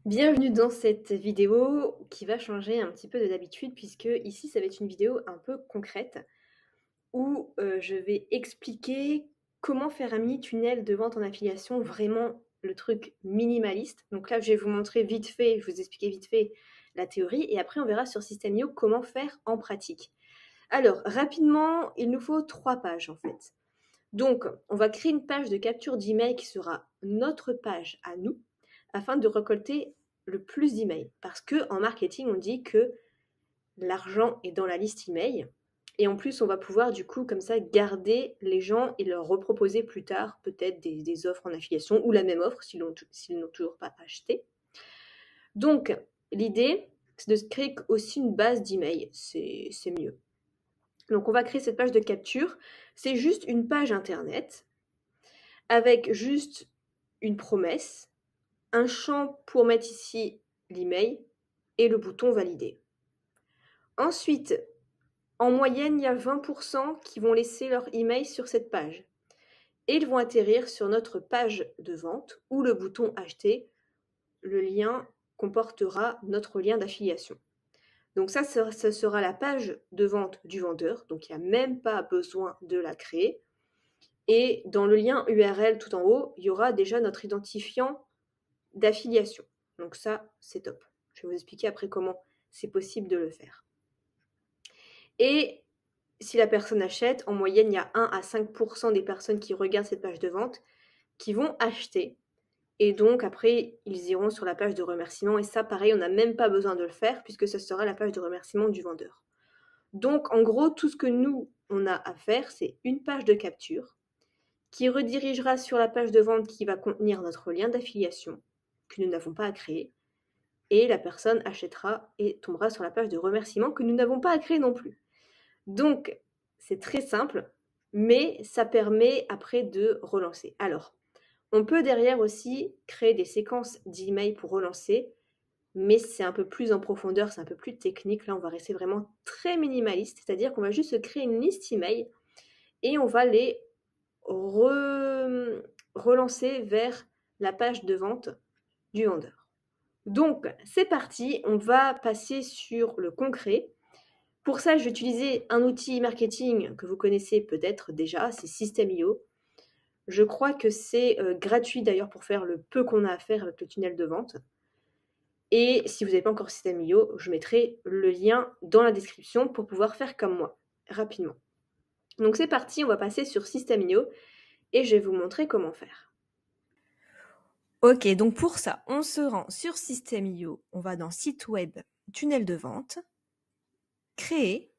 Bienvenue dans cette vidéo qui va changer un petit peu de d'habitude puisque ici ça va être une vidéo un peu concrète où je vais expliquer comment faire un mini tunnel de vente en affiliation, vraiment le truc minimaliste. Donc là je vais vous montrer vite fait, je vais vous expliquer vite fait la théorie et après on verra sur System.io comment faire en pratique. Alors rapidement, il nous faut 3 pages en fait. Donc on va créer une page de capture d'email qui sera notre page à nous afin de récolter le plus d'emails. Parce que en marketing, on dit que l'argent est dans la liste email. Et en plus, on va pouvoir du coup comme ça garder les gens et leur reproposer plus tard peut-être des offres en affiliation ou la même offre s'ils n'ont toujours pas acheté. Donc l'idée, c'est de créer aussi une base d'email. C'est mieux. Donc on va créer cette page de capture. C'est juste une page internet avec juste une promesse, un champ pour mettre ici l'email et le bouton valider. Ensuite, en moyenne, il y a 20% qui vont laisser leur email sur cette page. Et ils vont atterrir sur notre page de vente où le bouton acheter, le lien comportera notre lien d'affiliation. Donc ça sera la page de vente du vendeur, donc il n'y a même pas besoin de la créer. Et dans le lien URL tout en haut, il y aura déjà notre identifiant d'affiliation. Donc ça, c'est top. Je vais vous expliquer après comment c'est possible de le faire. Et si la personne achète, en moyenne, il y a 1 à 5% des personnes qui regardent cette page de vente qui vont acheter. Et donc, après, ils iront sur la page de remerciement. Et ça, pareil, on n'a même pas besoin de le faire puisque ce sera la page de remerciement du vendeur. Donc, en gros, tout ce que nous, on a à faire, c'est une page de capture qui redirigera sur la page de vente qui va contenir notre lien d'affiliation que nous n'avons pas à créer. Et la personne achètera et tombera sur la page de remerciement que nous n'avons pas à créer non plus. Donc, c'est très simple, mais ça permet après de relancer. Alors, on peut derrière aussi créer des séquences d'emails pour relancer, mais c'est un peu plus en profondeur, c'est un peu plus technique. Là, on va rester vraiment très minimaliste, c'est-à-dire qu'on va juste créer une liste email et on va les relancer vers la page de vente du vendeur. Donc, c'est parti, on va passer sur le concret. Pour ça, je vais utiliser un outil marketing que vous connaissez peut-être déjà, c'est System.io. Je crois que c'est gratuit d'ailleurs pour faire le peu qu'on a à faire avec le tunnel de vente. Et si vous n'avez pas encore System.io, je mettrai le lien dans la description pour pouvoir faire comme moi, rapidement. Donc c'est parti, on va passer sur System.io et je vais vous montrer comment faire. Ok, donc pour ça, on se rend sur System.io, on va dans site web, tunnel de vente, créer.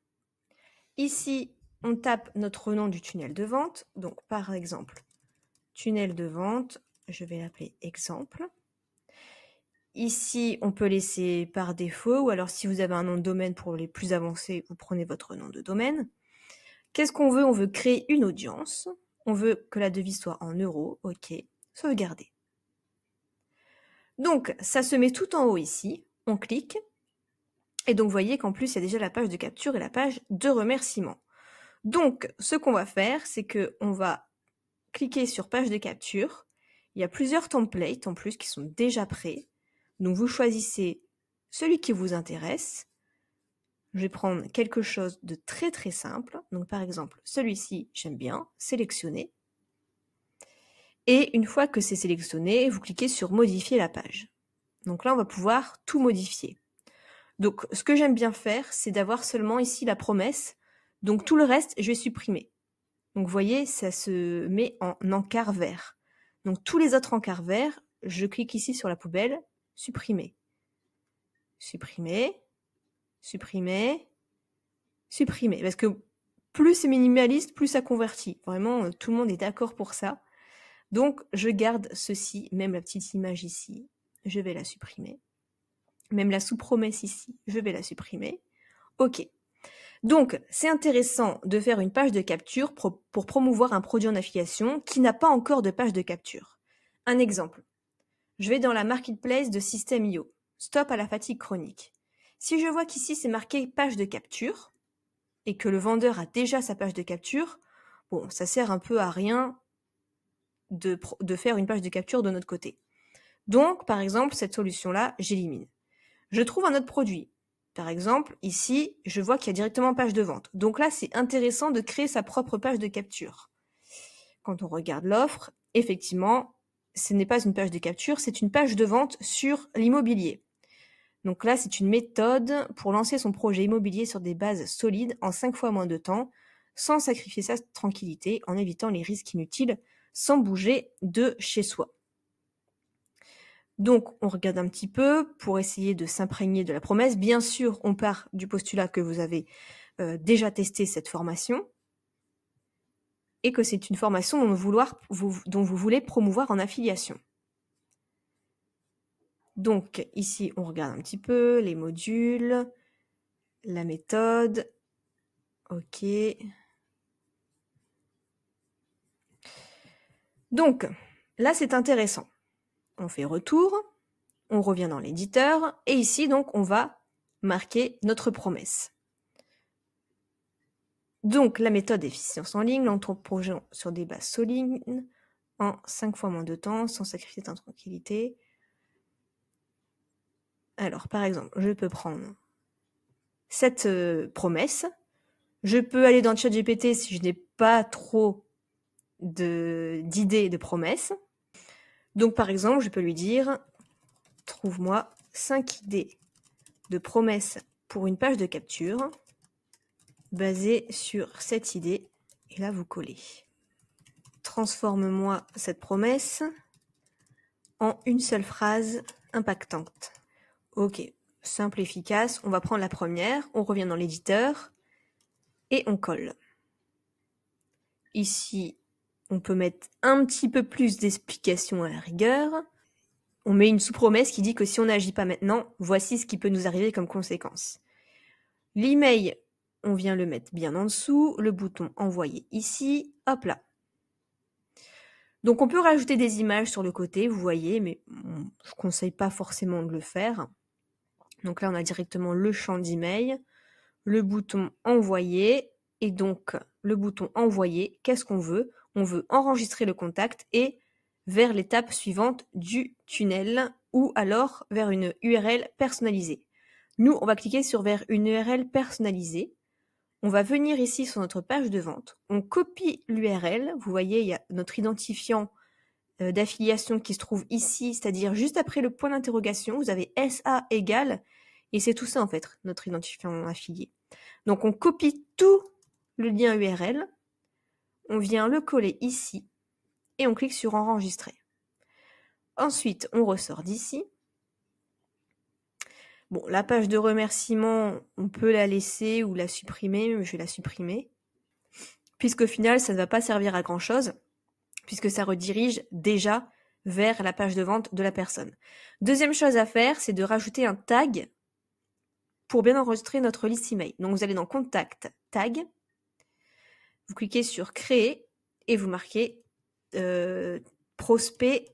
Ici, on tape notre nom du tunnel de vente. Donc, par exemple, tunnel de vente, je vais l'appeler exemple. Ici, on peut laisser par défaut, ou alors si vous avez un nom de domaine pour les plus avancés, vous prenez votre nom de domaine. Qu'est-ce qu'on veut? On veut créer une audience. On veut que la devise soit en euros. OK. Sauvegarder. Donc, ça se met tout en haut ici. On clique. Et donc, vous voyez qu'en plus, il y a déjà la page de capture et la page de remerciement. Donc, ce qu'on va faire, c'est que on va cliquer sur page de capture. Il y a plusieurs templates en plus qui sont déjà prêts. Donc, vous choisissez celui qui vous intéresse. Je vais prendre quelque chose de très très simple. Donc, par exemple, celui-ci, j'aime bien. Sélectionner. Et une fois que c'est sélectionné, vous cliquez sur modifier la page. Donc là, on va pouvoir tout modifier. Donc, ce que j'aime bien faire, c'est d'avoir seulement ici la promesse. Donc, tout le reste, je vais supprimer. Donc, vous voyez, ça se met en encart vert. Donc, tous les autres encarts verts, je clique ici sur la poubelle, supprimer. Supprimer, supprimer, supprimer. Parce que plus c'est minimaliste, plus ça convertit. Vraiment, tout le monde est d'accord pour ça. Donc, je garde ceci, même la petite image ici, je vais la supprimer. Même la sous-promesse ici, je vais la supprimer. OK. Donc, c'est intéressant de faire une page de capture pour promouvoir un produit en affiliation qui n'a pas encore de page de capture. Un exemple. Je vais dans la marketplace de System.io. Stop à la fatigue chronique. Si je vois qu'ici c'est marqué page de capture et que le vendeur a déjà sa page de capture, bon, ça sert un peu à rien de faire une page de capture de notre côté. Donc, par exemple, cette solution-là, j'élimine. Je trouve un autre produit. Par exemple, ici, je vois qu'il y a directement page de vente. Donc là, c'est intéressant de créer sa propre page de capture. Quand on regarde l'offre, effectivement, ce n'est pas une page de capture, c'est une page de vente sur l'immobilier. Donc là, c'est une méthode pour lancer son projet immobilier sur des bases solides en 5 fois moins de temps, sans sacrifier sa tranquillité, en évitant les risques inutiles, sans bouger de chez soi. Donc, on regarde un petit peu pour essayer de s'imprégner de la promesse. Bien sûr, on part du postulat que vous avez déjà testé cette formation et que c'est une formation dont vous voulez promouvoir en affiliation. Donc, ici, on regarde un petit peu les modules, la méthode. OK. Donc, là, c'est intéressant. On fait retour, on revient dans l'éditeur, et ici, donc, on va marquer notre promesse. Donc, la méthode efficience en ligne, l'entreprise sur des bases solides, en 5 fois moins de temps, sans sacrifier ta tranquillité. Alors, par exemple, je peux prendre cette promesse. Je peux aller dans ChatGPT si je n'ai pas trop d'idées de promesses. Donc, par exemple, je peux lui dire « Trouve-moi 5 idées de promesses pour une page de capture basée sur cette idée. » Et là, vous collez. Transforme-moi cette promesse en une seule phrase impactante. Ok, simple, efficace. On va prendre la première, on revient dans l'éditeur et on colle. Ici, on peut mettre un petit peu plus d'explication à la rigueur. On met une sous-promesse qui dit que si on n'agit pas maintenant, voici ce qui peut nous arriver comme conséquence. L'email, on vient le mettre bien en dessous, le bouton envoyer ici, hop là. Donc on peut rajouter des images sur le côté, vous voyez, mais je ne conseille pas forcément de le faire. Donc là, on a directement le champ d'email, le bouton envoyer, et donc le bouton envoyer, qu'est-ce qu'on veut? On veut enregistrer le contact et vers l'étape suivante du tunnel ou alors vers une URL personnalisée. Nous, on va cliquer sur vers une URL personnalisée. On va venir ici sur notre page de vente. On copie l'URL. Vous voyez, il y a notre identifiant d'affiliation qui se trouve ici, c'est-à-dire juste après le point d'interrogation. Vous avez SA égale, et c'est tout ça en fait, notre identifiant affilié. Donc on copie tout le lien URL, on vient le coller ici, et on clique sur enregistrer. Ensuite, on ressort d'ici. Bon, la page de remerciement, on peut la laisser ou la supprimer, mais je vais la supprimer. Puisqu'au final, ça ne va pas servir à grand chose, puisque ça redirige déjà vers la page de vente de la personne. Deuxième chose à faire, c'est de rajouter un tag pour bien enregistrer notre liste email. Donc vous allez dans Contact, Tag, vous cliquez sur Créer et vous marquez Prospect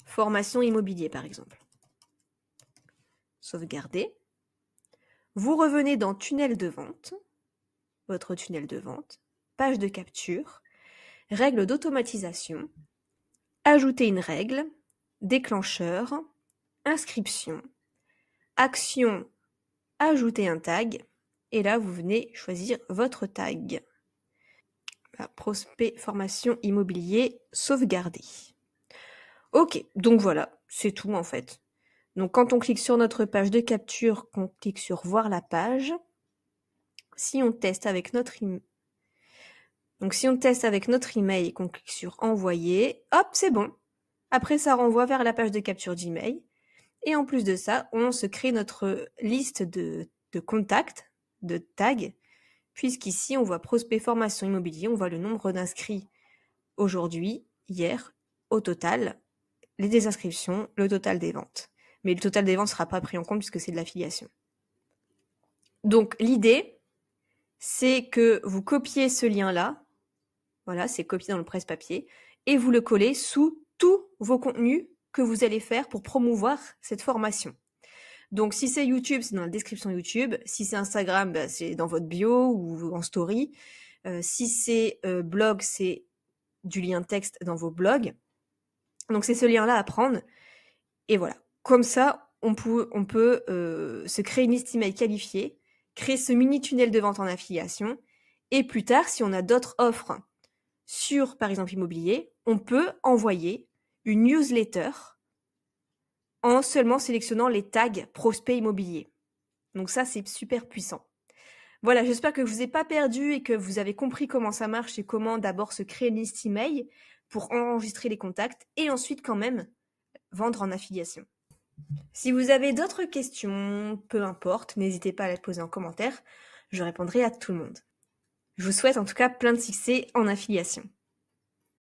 Formation Immobilier par exemple. Sauvegardez. Vous revenez dans Tunnel de vente, votre tunnel de vente, page de capture, règles d'automatisation, ajouter une règle, déclencheur, inscription, action, ajouter un tag, et là vous venez choisir votre tag. Prospect formation immobilier sauvegarder. Ok, donc voilà, c'est tout en fait. Donc quand on clique sur notre page de capture, qu'on clique sur voir la page, si on teste avec notre email, et qu'on clique sur envoyer, hop, c'est bon. Après ça renvoie vers la page de capture d'email. Et en plus de ça, on se crée notre liste de contacts, de tags, puisqu'ici on voit prospect formation immobilier, on voit le nombre d'inscrits aujourd'hui, hier, au total, les désinscriptions, le total des ventes. Mais le total des ventes ne sera pas pris en compte puisque c'est de l'affiliation. Donc l'idée, c'est que vous copiez ce lien-là, voilà, c'est copié dans le presse-papier, et vous le collez sous tous vos contenus que vous allez faire pour promouvoir cette formation. Donc si c'est YouTube, c'est dans la description YouTube. Si c'est Instagram, bah, c'est dans votre bio ou en story. Si c'est blog, c'est du lien texte dans vos blogs. Donc c'est ce lien-là à prendre. Et voilà. Comme ça, on peut se créer une liste email qualifiée, créer ce mini tunnel de vente en affiliation. Et plus tard, si on a d'autres offres sur, par exemple, immobilier, on peut envoyer une newsletter en seulement sélectionnant les tags prospects immobiliers. Donc ça, c'est super puissant. Voilà, j'espère que je vous ai pas perdu et que vous avez compris comment ça marche et comment d'abord se créer une liste email pour enregistrer les contacts et ensuite quand même vendre en affiliation. Si vous avez d'autres questions, peu importe, n'hésitez pas à les poser en commentaire, je répondrai à tout le monde. Je vous souhaite en tout cas plein de succès en affiliation.